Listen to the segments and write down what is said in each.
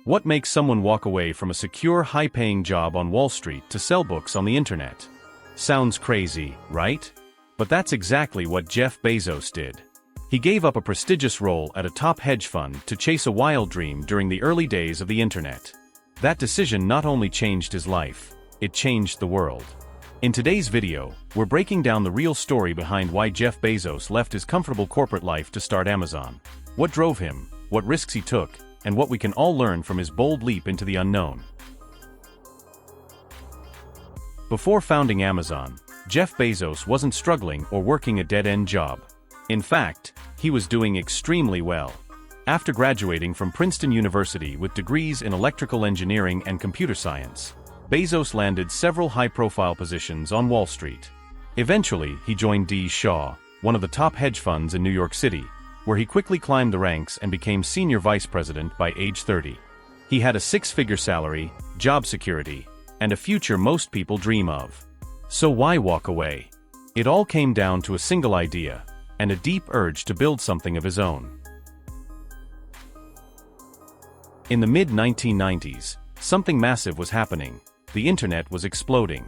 What makes someone walk away from a secure, high-paying job on Wall Street to sell books on the internet? Sounds crazy, right? But that's exactly what Jeff Bezos did. He gave up a prestigious role at a top hedge fund to chase a wild dream during the early days of the internet. That decision not only changed his life, it changed the world. In today's video, we're breaking down the real story behind why Jeff Bezos left his comfortable corporate life to start Amazon. What drove him, what risks he took, and what we can all learn from his bold leap into the unknown. Before founding Amazon, Jeff Bezos wasn't struggling or working a dead-end job. In fact, he was doing extremely well. After graduating from Princeton University with degrees in electrical engineering and computer science, Bezos landed several high-profile positions on Wall Street. Eventually, he joined D. Shaw, one of the top hedge funds in New York City, where he quickly climbed the ranks and became senior vice president by age 30. He had a six-figure salary, job security, and a future most people dream of. So why walk away? It all came down to a single idea, and a deep urge to build something of his own. In the mid-1990s, something massive was happening. The internet was exploding.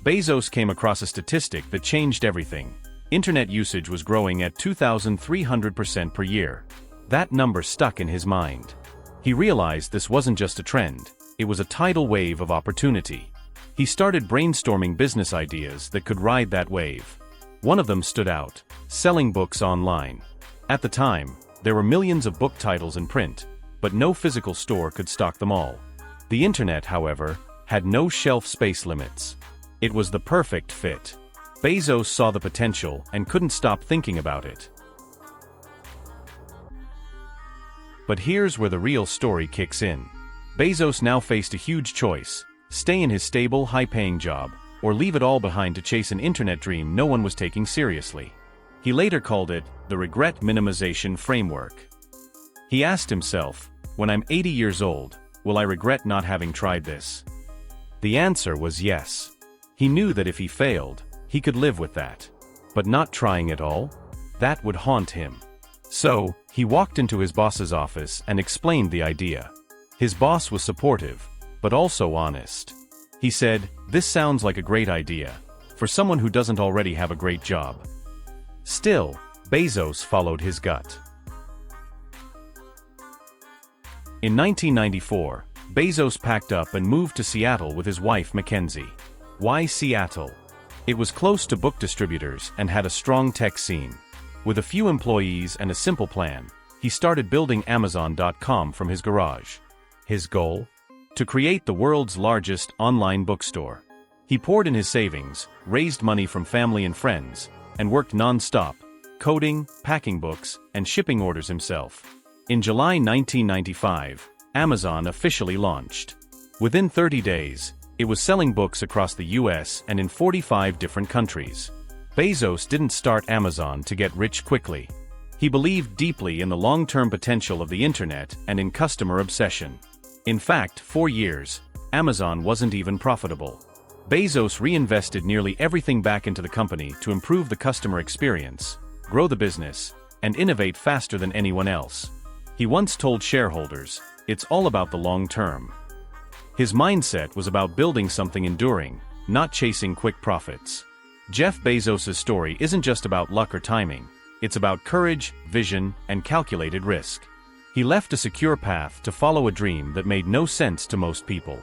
Bezos came across a statistic that changed everything. Internet usage was growing at 2,300% per year. That number stuck in his mind. He realized this wasn't just a trend, it was a tidal wave of opportunity. He started brainstorming business ideas that could ride that wave. One of them stood out: selling books online. At the time, there were millions of book titles in print, but no physical store could stock them all. The internet, however, had no shelf space limits. It was the perfect fit. Bezos saw the potential and couldn't stop thinking about it. But here's where the real story kicks in. Bezos now faced a huge choice: stay in his stable, high-paying job, or leave it all behind to chase an internet dream no one was taking seriously. He later called it the regret minimization framework. He asked himself, when I'm 80 years old, will I regret not having tried this? The answer was yes. He knew that if he failed, he could live with that. But not trying at all? That would haunt him. So, he walked into his boss's office and explained the idea. His boss was supportive, but also honest. He said, "This sounds like a great idea, for someone who doesn't already have a great job." Still, Bezos followed his gut. In 1994, Bezos packed up and moved to Seattle with his wife Mackenzie. Why Seattle? It was close to book distributors and had a strong tech scene. With a few employees and a simple plan, he started building Amazon.com from his garage. His goal? To create the world's largest online bookstore. He poured in his savings, raised money from family and friends, and worked non-stop, coding, packing books, and shipping orders himself. In July 1995, Amazon officially launched. Within 30 days, it was selling books across the US and in 45 different countries. Bezos didn't start Amazon to get rich quickly. He believed deeply in the long-term potential of the internet and in customer obsession. In fact, 4 years, Amazon wasn't even profitable. Bezos reinvested nearly everything back into the company to improve the customer experience, grow the business, and innovate faster than anyone else. He once told shareholders, "It's all about the long term." His mindset was about building something enduring, not chasing quick profits. Jeff Bezos' story isn't just about luck or timing, it's about courage, vision, and calculated risk. He left a secure path to follow a dream that made no sense to most people.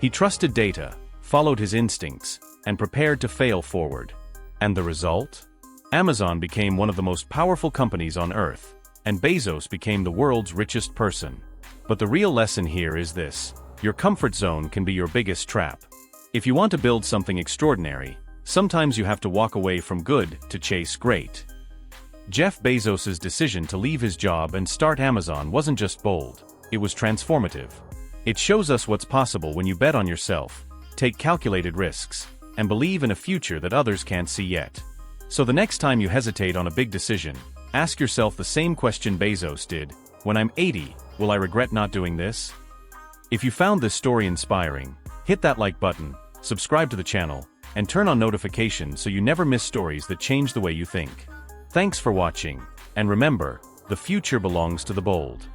He trusted data, followed his instincts, and prepared to fail forward. And the result? Amazon became one of the most powerful companies on Earth, and Bezos became the world's richest person. But the real lesson here is this: your comfort zone can be your biggest trap. If you want to build something extraordinary, sometimes you have to walk away from good to chase great. Jeff Bezos' decision to leave his job and start Amazon wasn't just bold, it was transformative. It shows us what's possible when you bet on yourself, take calculated risks, and believe in a future that others can't see yet. So the next time you hesitate on a big decision, ask yourself the same question Bezos did: when I'm 80, will I regret not doing this? If you found this story inspiring, hit that like button, subscribe to the channel, and turn on notifications so you never miss stories that change the way you think. Thanks for watching, and remember, the future belongs to the bold.